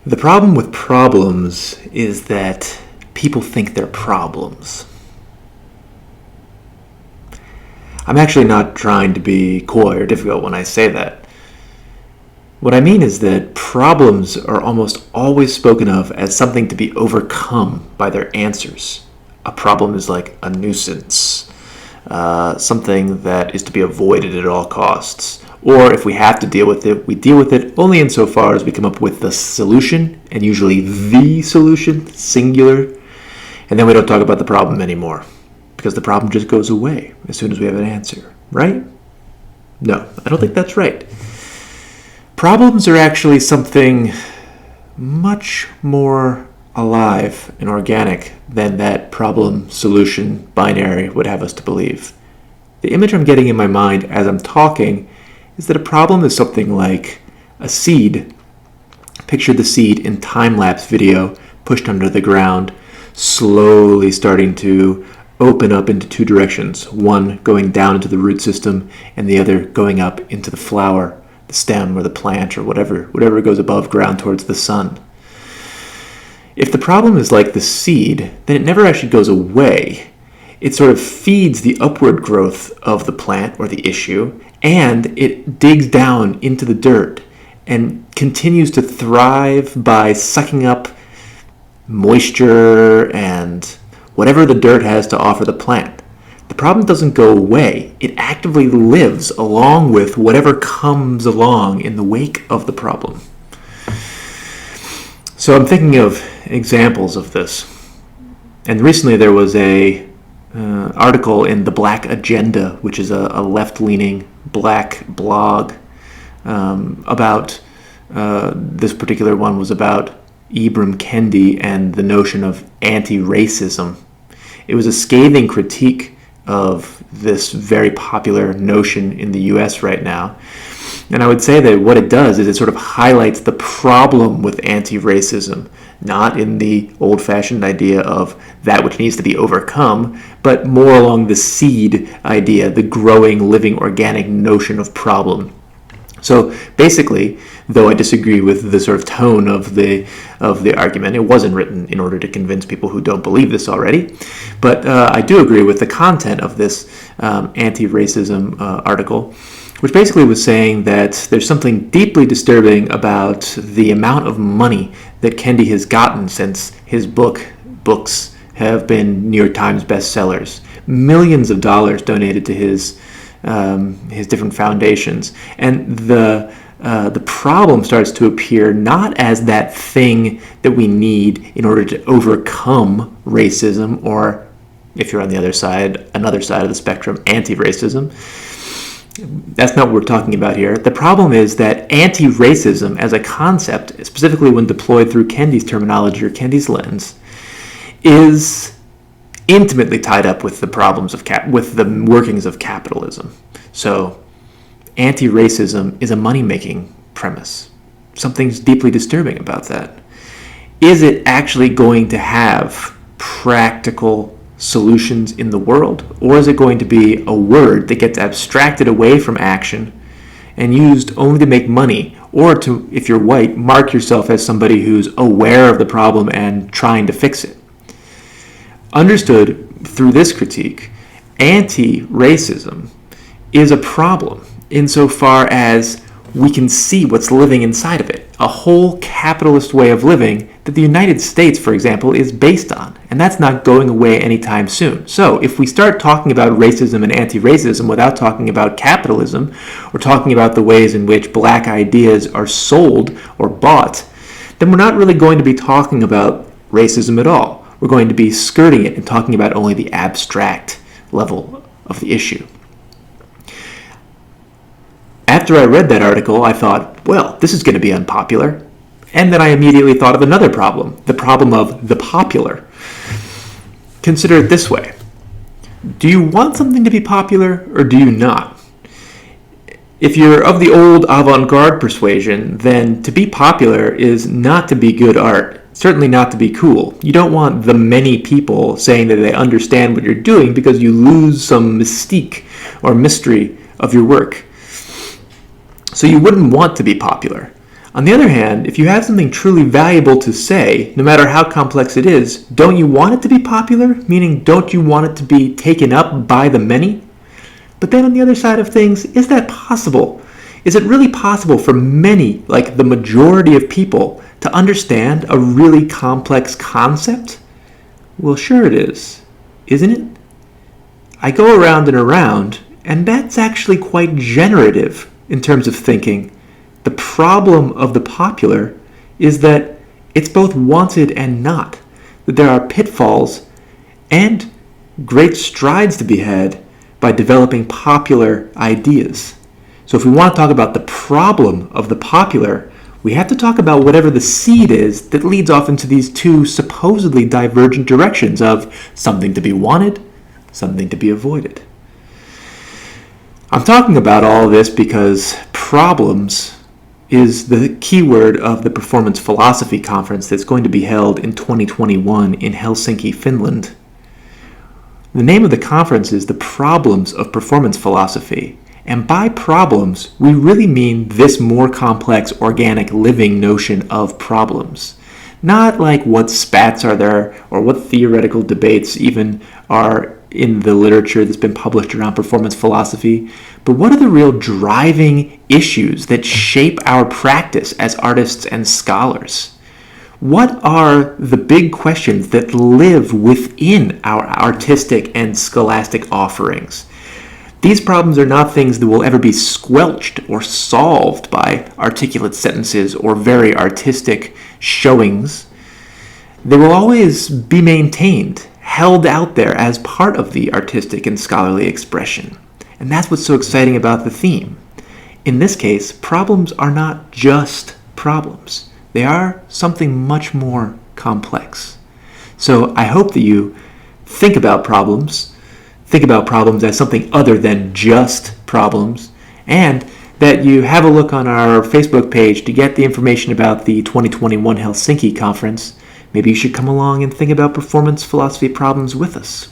The problem with problems is that people think they're problems. I'm actually not trying to be coy or difficult when I say that. What I mean is that problems are almost always spoken of as something to be overcome by their answers. A problem is like a nuisance, something that is to be avoided at all costs. Or if we have to deal with it, we deal with it only insofar as we come up with the solution, and usually the solution, singular, and then we don't talk about the problem anymore, because the problem just goes away as soon as we have an answer, right? No, I don't think that's right. Problems are actually something much more alive and organic than that problem-solution binary would have us to believe. The image I'm getting in my mind as I'm talking is that a problem is something like a seed. Picture the seed in time-lapse video pushed under the ground, slowly starting to open up into two directions, one going down into the root system and the other going up into the flower, the stem or the plant or whatever goes above ground towards the sun. If the problem is like the seed, then it never actually goes away. It sort of feeds the upward growth of the plant or the issue, and it digs down into the dirt and continues to thrive by sucking up moisture and whatever the dirt has to offer the plant. The problem doesn't go away. It actively lives along with whatever comes along in the wake of the problem. So I'm thinking of examples of this. And recently there was a article in The Black Agenda, which is a left-leaning black blog about, this particular one was about Ibram Kendi and the notion of anti-racism. It was a scathing critique of this very popular notion in the US right now. And I would say that what it does is it sort of highlights the problem with anti-racism, not in the old-fashioned idea of that which needs to be overcome, but more along the seed idea, the growing, living, organic notion of problem. So basically, though I disagree with the sort of tone of the argument, it wasn't written in order to convince people who don't believe this already, but I do agree with the content of this anti-racism article, which basically was saying that there's something deeply disturbing about the amount of money that Kendi has gotten since his books have been New York Times bestsellers. Millions of dollars donated to his different foundations, and the problem starts to appear not as that thing that we need in order to overcome racism, or if you're on the other side, another side of the spectrum, anti-racism. That's not what we're talking about here. The problem is that anti-racism as a concept, specifically when deployed through Kendi's terminology or Kendi's lens, is intimately tied up with the problems of with the workings of capitalism. So anti-racism is a money-making premise. Something's deeply disturbing about that. Is it actually going to have practical solutions in the world, or is it going to be a word that gets abstracted away from action and used only to make money, or to, if you're white, mark yourself as somebody who's aware of the problem and trying to fix it? Understood through this critique, anti-racism is a problem insofar as we can see what's living inside of it. A whole capitalist way of living that the United States, for example, is based on. And that's not going away anytime soon. So if we start talking about racism and anti-racism without talking about capitalism, or talking about the ways in which black ideas are sold or bought, then we're not really going to be talking about racism at all. We're going to be skirting it and talking about only the abstract level of the issue. After I read that article, I thought, well, this is going to be unpopular. And then I immediately thought of another problem, the problem of the popular. Consider it this way. Do you want something to be popular, or do you not? If you're of the old avant-garde persuasion, then to be popular is not to be good art, certainly not to be cool. You don't want the many people saying that they understand what you're doing, because you lose some mystique or mystery of your work. So you wouldn't want to be popular. On the other hand, if you have something truly valuable to say, no matter how complex it is, don't you want it to be popular? Meaning, don't you want it to be taken up by the many? But then on the other side of things, is that possible? Is it really possible for many, like the majority of people, to understand a really complex concept? Well, sure it is, isn't it? I go around and around, and that's actually quite generative in terms of thinking. The problem of the popular is that it's both wanted and not, that there are pitfalls and great strides to be had by developing popular ideas. So if we want to talk about the problem of the popular, we have to talk about whatever the seed is that leads off into these two supposedly divergent directions of something to be wanted, something to be avoided. I'm talking about all of this because problems is the keyword of the Performance Philosophy Conference that's going to be held in 2021 in Helsinki, Finland. The name of the conference is The Problems of Performance Philosophy, and by problems, we really mean this more complex organic living notion of problems. Not like what spats are there or what theoretical debates even are in the literature that's been published around performance philosophy, but what are the real driving issues that shape our practice as artists and scholars? What are the big questions that live within our artistic and scholastic offerings? These problems are not things that will ever be squelched or solved by articulate sentences or very artistic showings. They will always be maintained, held out there as part of the artistic and scholarly expression. And that's what's so exciting about the theme. In this case, problems are not just problems. They are something much more complex. So I hope that you think about problems as something other than just problems, and that you have a look on our Facebook page to get the information about the 2021 Helsinki conference. Maybe you should come along and think about performance philosophy problems with us.